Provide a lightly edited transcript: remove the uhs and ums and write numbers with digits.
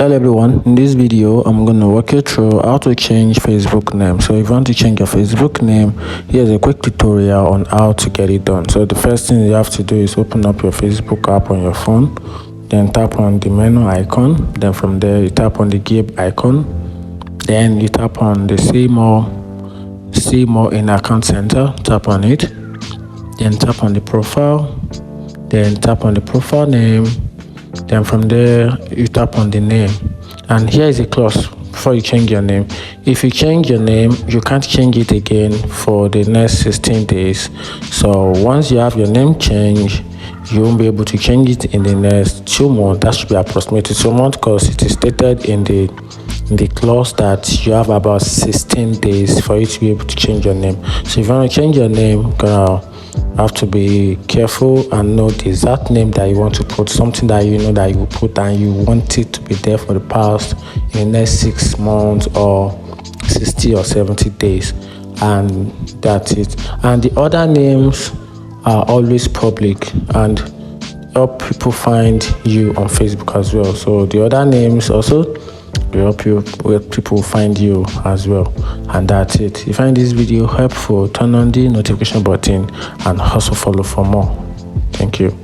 Hello everyone, in this video I'm going to walk you through how to change Facebook name. So if you want to change your Facebook name, here's a quick tutorial on how to get it done. So the first thing you have to do is open up your Facebook app on your phone, then tap on the menu icon, then from there you tap on the gear icon, then you tap on the see more in account center, tap on it, then tap on the profile, then tap on the profile name. Then from there you tap on the name, and here is a clause before you change your name. If you change your name, you can't change it again for the next 16 days. So once you have your name changed, you won't be able to change it in the next 2 months. That should be approximately 2 months, because it is stated in the clause that you have about 16 days for you to be able to change your name. So if you want to change your name, have to be careful and know the exact name that you want to put, something that you know that you will put and you want it to be there for the past in the next 6 months or 60 or 70 days, and that's it. And the other names are always public and help people find you on Facebook as well. So the other names also will help you where people find you as well, and that's it. If you find this video helpful, turn on the notification button and also follow for more. Thank you.